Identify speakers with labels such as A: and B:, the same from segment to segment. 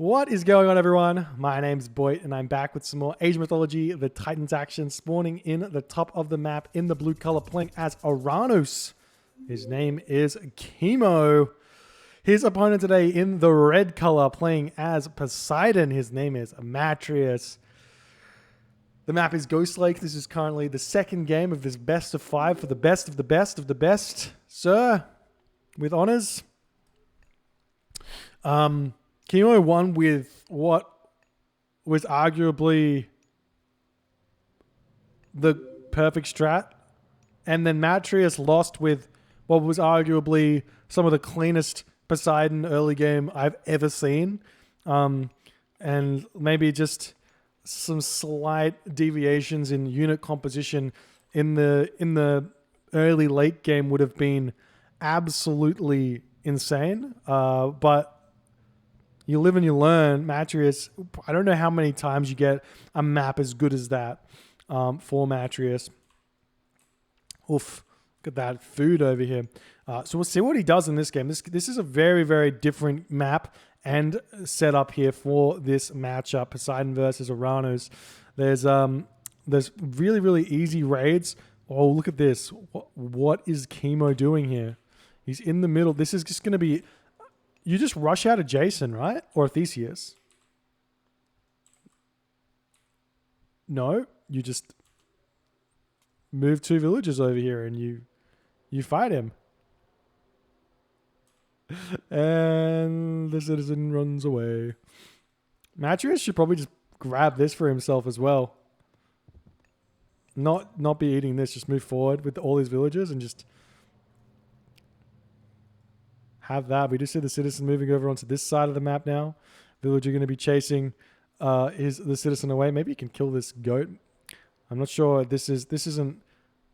A: What is going on, everyone? My name's Boyd, and I'm back with some more Age Mythology, the Titans action, spawning in the top of the map in the blue color, playing as Oranos. His name is Kimo. His opponent today in the red color, playing as Poseidon. His name is Matreiuss. The map is Ghost Lake. This is currently the second game of this best of 5 for the best of the best of the best. Sir, with honors. Kimo won with what was arguably the perfect strat. And then Matreiuss lost with what was arguably some of the cleanest Poseidon early game I've ever seen. And maybe just some slight deviations in unit composition in the early late game would have been absolutely insane. But you live and you learn. Matreiuss, I don't know how many times you get a map as good as that for Matreiuss. Oof, look at that food over here. So we'll see what he does in this game. This is a very, very different map and setup here for this matchup, Poseidon versus Oranos. There's really, really easy raids. Oh, look at this. What is Kimo doing here? He's in the middle. This is just going to be... You just rush out of Jason, right? Or Theseus? No, you just move 2 villages over here and you fight him. And the citizen runs away. Matreiuss should probably just grab this for himself as well. Not be eating this, just move forward with all these villagers and just have that. We just see the citizen moving over onto this side of the map now. Villager going to be chasing the citizen away. Maybe he can kill this goat. I'm not sure. This isn't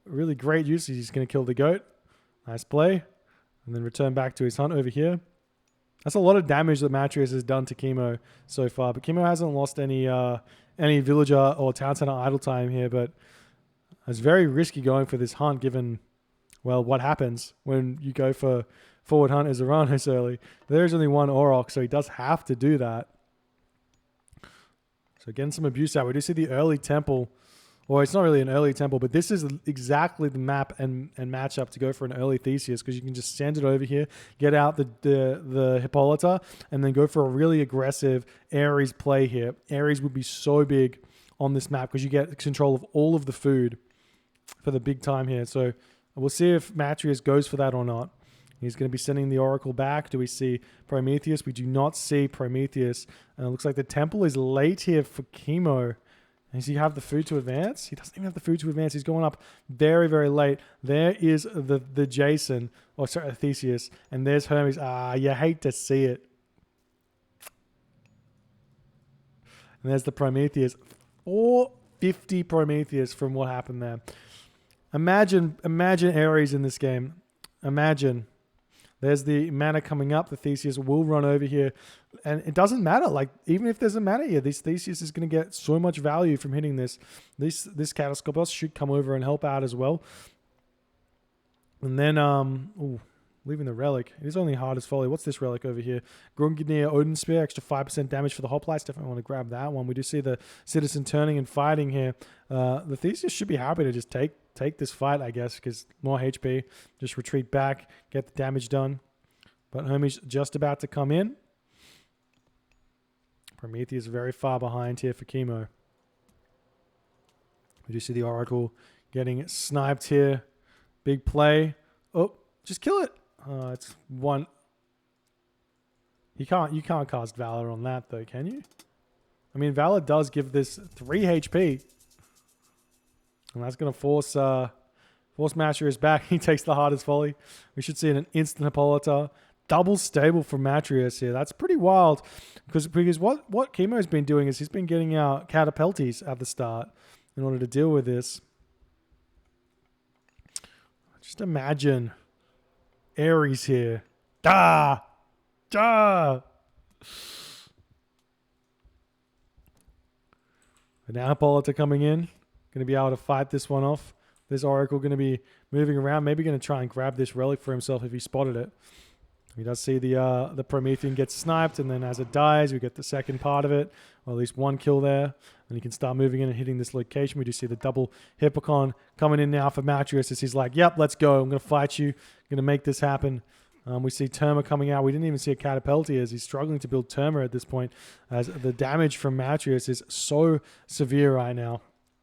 A: really great use. He's going to kill the goat. Nice play. And then return back to his hunt over here. That's a lot of damage that Matreiuss has done to Kimo so far. But Kimo hasn't lost any villager or town center idle time here. But it's very risky going for this hunt given, well, what happens when you go for forward hunt as Oranos early. There's only one Auroch, so he does have to do that. So getting some abuse out. We do see the early temple. Or it's not really an early temple, but this is exactly the map and matchup to go for an early Theseus, because you can just send it over here, get out the Hippolyta, and then go for a really aggressive Ares play here. Ares would be so big on this map because you get control of all of the food for the big time here. So we'll see if Matreiuss goes for that or not. He's going to be sending the Oracle back. Do we see Prometheus? We do not see Prometheus. And it looks like the temple is late here for Kimo. Does he have the food to advance? He doesn't even have the food to advance. He's going up very, very late. There is the Jason, or sorry, Theseus. And there's Hermes. You hate to see it. And there's the Prometheus. 450 Prometheus from what happened there. Imagine Ares in this game. Imagine. There's the mana coming up. The Theseus will run over here. And it doesn't matter. Like, even if there's a mana here, this Theseus is going to get so much value from hitting this. This Catastropos should come over and help out as well. And then, leaving the relic. It is only hardest folly. What's this relic over here? Grungnir Odin Spear, extra 5% damage for the hoplites. Definitely want to grab that one. We do see the citizen turning and fighting here. The Theseus should be happy to just take this fight, I guess, because more HP. Just retreat back, get the damage done. But Hermes just about to come in. Prometheus very far behind here for Kimo. We do see the Oracle getting sniped here. Big play. Oh, just kill it. It's one. You can't cast Valor on that though, can you? I mean, Valor does give this 3 HP. And that's going to force Matreiuss back. He takes the hardest volley. We should see an instant Hippolyta. Double stable for Matreiuss here. That's pretty wild. Because what Kimo's been doing is he's been getting out catapulties at the start in order to deal with this. Just imagine Ares here. Da! Da! And now Hippolyta coming in. Going to be able to fight this one off. This Oracle going to be moving around. Maybe going to try and grab this relic for himself if he spotted it. We does see the Promethean get sniped, and then as it dies, we get the second part of it, or at least one kill there. And you can start moving in and hitting this location. We do see the double Hippocon coming in now for Matreiuss as he's like, yep, let's go. I'm going to fight you. I'm going to make this happen. We see Terma coming out. We didn't even see a Catapulti as he's struggling to build Terma at this point, as the damage from Matreiuss is so severe right now.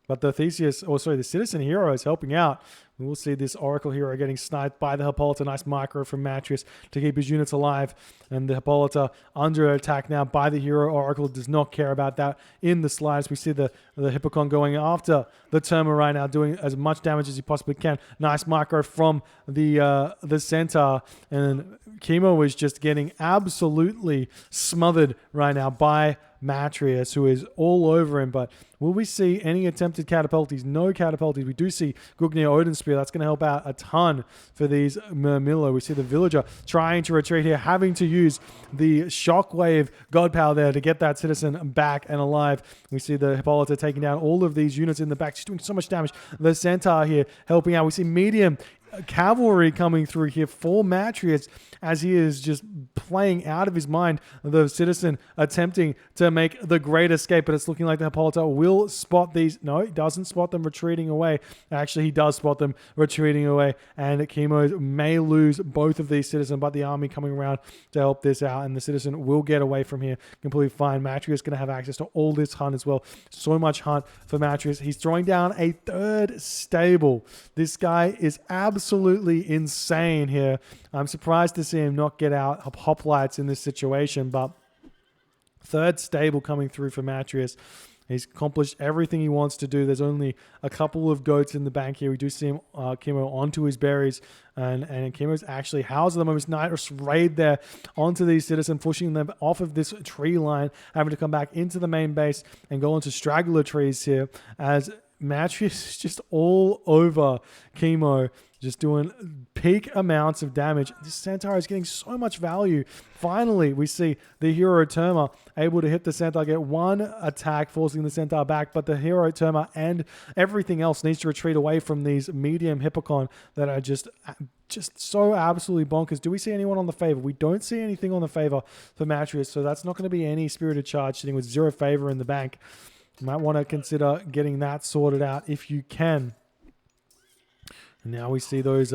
A: But the the Citizen Hero is helping out. We will see this Oracle Hero getting sniped by the Hippolyta. Nice micro from Matreiuss to keep his units alive. And the Hippolyta under attack now by the Hero. Oracle does not care about that in the slightest. We see the Hippocon going after the Terma right now, doing as much damage as he possibly can. Nice micro from the Centaur. And Kimo is just getting absolutely smothered right now by Matreiuss, who is all over him. But will we see any attempted Catapultis? No Catapultis. We do see Gugnir Odin Spear. That's going to help out a ton for these Murmillo. We see the Villager trying to retreat here, having to use the Shockwave God Power there to get that Citizen back and alive. We see the Hippolyta taking down all of these units in the back. She's doing so much damage. The Centaur here helping out. We see medium cavalry coming through here for Matreiuss as he is just playing out of his mind. The Citizen attempting to make the great escape, but it's looking like the Hippolyta will spot these. No, he doesn't spot them retreating away. Actually, he does spot them retreating away, and Kimo may lose both of these Citizens, but the army coming around to help this out, and the Citizen will get away from here completely fine. Matreiuss is going to have access to all this hunt as well. So much hunt for Matreiuss. He's throwing down a third stable. This guy is absolutely insane here. I'm surprised to see him not get out hoplites in this situation, but third stable coming through for Matreiuss. He's accomplished everything he wants to do. There's only a couple of goats in the bank here. We do see him, Kimo, onto his berries. And Kimo's actually housed them. His Nitrous raid there onto these Citizens, pushing them off of this tree line, having to come back into the main base and go into straggler trees here as Matreiuss is just all over Kimo, just doing peak amounts of damage. This Centaur is getting so much value. Finally, we see the Hero Terma able to hit the Centaur, get one attack, forcing the Centaur back, but the Hero Terma and everything else needs to retreat away from these medium Hippocon that are just so absolutely bonkers. Do we see anyone on the favor? We don't see anything on the favor for Matreiuss, so that's not going to be any Spirited Charge sitting with 0 favor in the bank. You might want to consider getting that sorted out if you can. And now we see those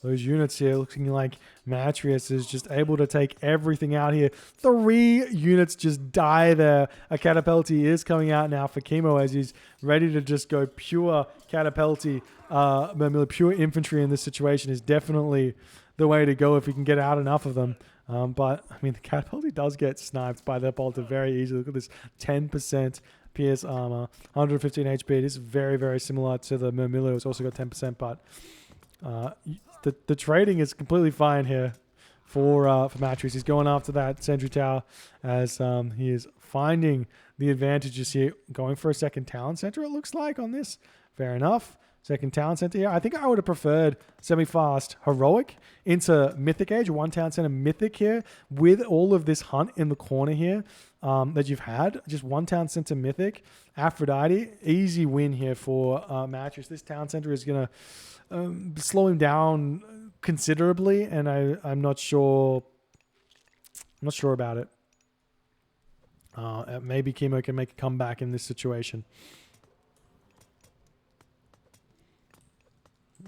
A: units here looking like Matreiuss is just able to take everything out here. 3 units just die there. A Catapulti is coming out now for Kimo as he's ready to just go pure Catapulti. Pure infantry in this situation is definitely the way to go if we can get out enough of them. But, I mean, the Catapulti does get sniped by the Hippolyta very easily. Look at this 10% PS armor, 115 HP. It is very, very similar to the Murmillo. It's also got 10%, but the trading is completely fine here for Matreiuss. He's going after that Sentry Tower as he is finding the advantages here. Going for a second Talon Center, it looks like, on this. Fair enough. Second Talon Center here. I think I would have preferred semi-fast Heroic into Mythic Age. 1 Talon Center Mythic here with all of this hunt in the corner here that you've had. Just 1 Talon Center Mythic. Aphrodite. Easy win here for Matreiuss. This Talon Center is going to slow him down considerably, and I'm not sure. I'm not sure about it. Maybe Kimo can make a comeback in this situation.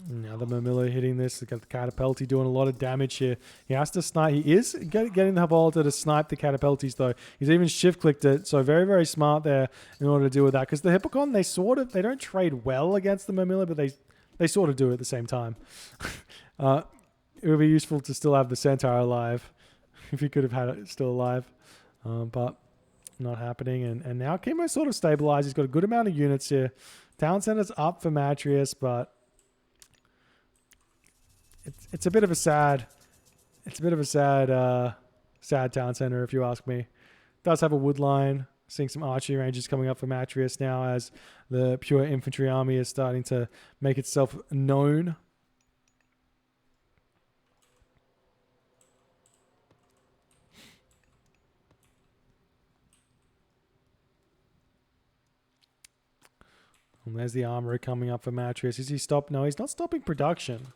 A: Now the Murmillo hitting this. They've got the Catapulti doing a lot of damage here. He has to snipe. He is getting the Hippolyta to snipe the Catapultis, though. He's even shift-clicked it, so very, very smart there in order to deal with that. Because the Hippocon, they don't trade well against the Murmillo, but they sort of do at the same time. It would be useful to still have the Centaur alive, if you could have had it still alive. But not happening. And now Kimo sort of stabilized. He's got a good amount of units here. Town Center's up for Matreiuss, but it's a bit of a sad town center, if you ask me. It does have a wood line. Seeing some archery ranges coming up for Matreiuss now as the pure infantry army is starting to make itself known. And there's the armorer coming up for Matreiuss. Is he stopped? No, he's not stopping production.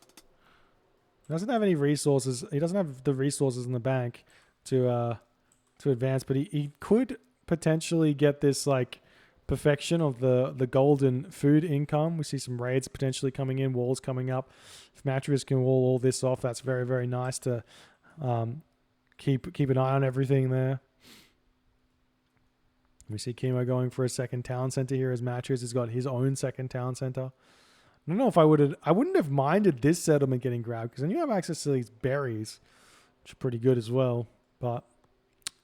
A: Doesn't have any resources. He doesn't have the resources in the bank to advance, but he could potentially get this like perfection of the golden food income. We see some raids potentially coming in, walls coming up. If Matreiuss can wall all this off, that's very, very nice to keep an eye on everything there. We see Kimo going for a second town center here as Matreiuss has got his own second town center. I don't know if I wouldn't have minded this settlement getting grabbed because then you have access to these berries, which are pretty good as well. But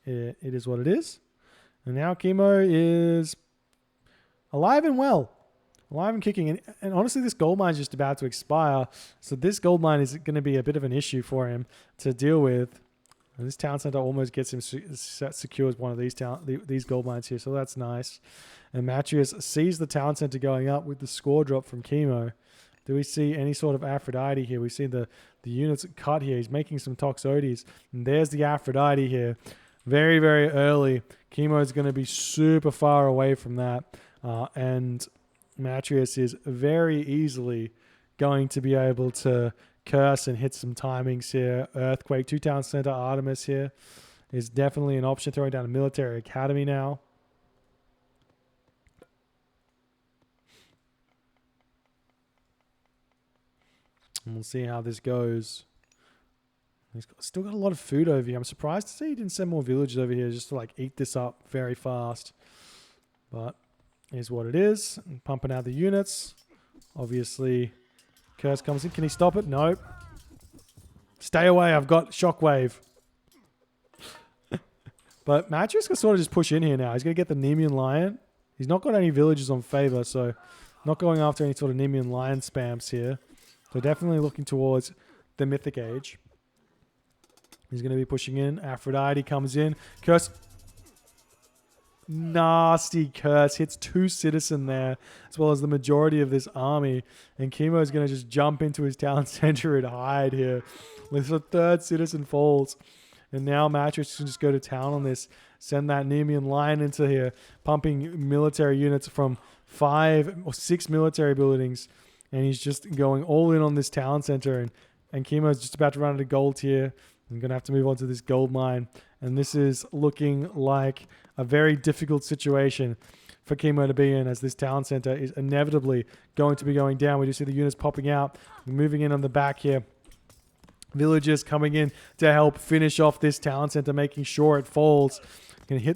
A: it is what it is. And now Kimo is alive and well. Alive and kicking. And honestly, this gold mine is just about to expire. So this gold mine is going to be a bit of an issue for him to deal with. And this town center almost gets him secures one of these gold mines here. So that's nice. And Matreiuss sees the town center going up with the score drop from Kimo. Do we see any sort of Aphrodite here? We see the units cut here. He's making some Toxotes. And there's the Aphrodite here. Very, very early. Kimo is going to be super far away from that. And Matreiuss is very easily going to be able to curse and hit some timings here. Earthquake, 2 town center, Artemis here is definitely an option. Throwing down a military academy now. And we'll see how this goes. He's still got a lot of food over here. I'm surprised to see he didn't send more villagers over here just to like eat this up very fast. But here's what it is. And pumping out the units. Obviously, Curse comes in. Can he stop it? Nope. Stay away. I've got Shockwave. But Matreiuss can sort of just push in here now. He's going to get the Nemean Lion. He's not got any villagers on favor, so not going after any sort of Nemean Lion spams here. So definitely looking towards the Mythic Age. He's going to be pushing in. Aphrodite comes in. Curse. Nasty curse. Hits 2 citizen there, as well as the majority of this army. And Kimo is going to just jump into his town center and hide here. With the 3rd citizen falls. And now Matreiuss can just go to town on this. Send that Nemean Lion into here. Pumping military units from 5 or 6 military buildings. And he's just going all in on this town center. And Kimo's just about to run out of gold here. I'm going to have to move on to this gold mine. And this is looking like a very difficult situation for Kimo to be in, as this town center is inevitably going to be going down. We do see the units popping out, moving in on the back here. Villagers coming in to help finish off this town center, making sure it falls.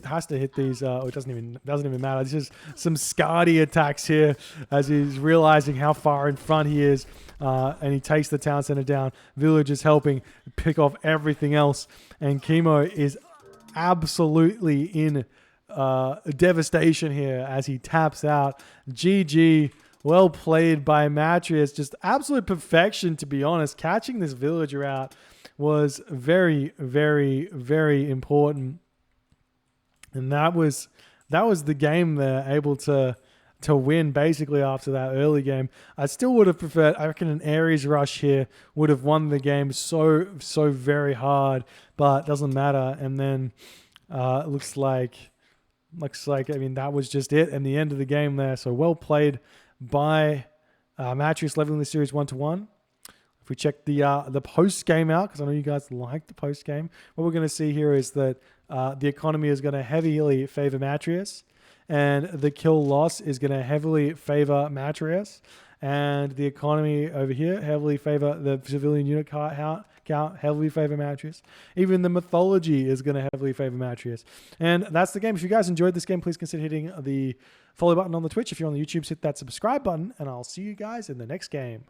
A: Has to hit these. It doesn't even matter. This is some Skadi attacks here as he's realizing how far in front he is, and he takes the town center down. Villagers helping pick off everything else, and Kimo is absolutely in devastation here as he taps out. GG. Well played by Matreiuss. Just absolute perfection, to be honest. Catching this villager out was very, very, very important. And that was the game there, able to win basically after that early game. I still would have preferred, I reckon an Ares rush here would have won the game so very hard, but doesn't matter. And then looks like, I mean, that was just it and the end of the game there. So well played by Matreiuss, leveling the series 1-1. If we check the post game out, because I know you guys like the post game, what we're going to see here is that the economy is going to heavily favor Matreiuss, and the kill loss is going to heavily favor Matreiuss, and the economy over here heavily favor the civilian unit count heavily favor Matreiuss. Even the mythology is going to heavily favor Matreiuss. And that's the game. If you guys enjoyed this game, please consider hitting the follow button on the Twitch. If you're on the YouTube, hit that subscribe button, and I'll see you guys in the next game.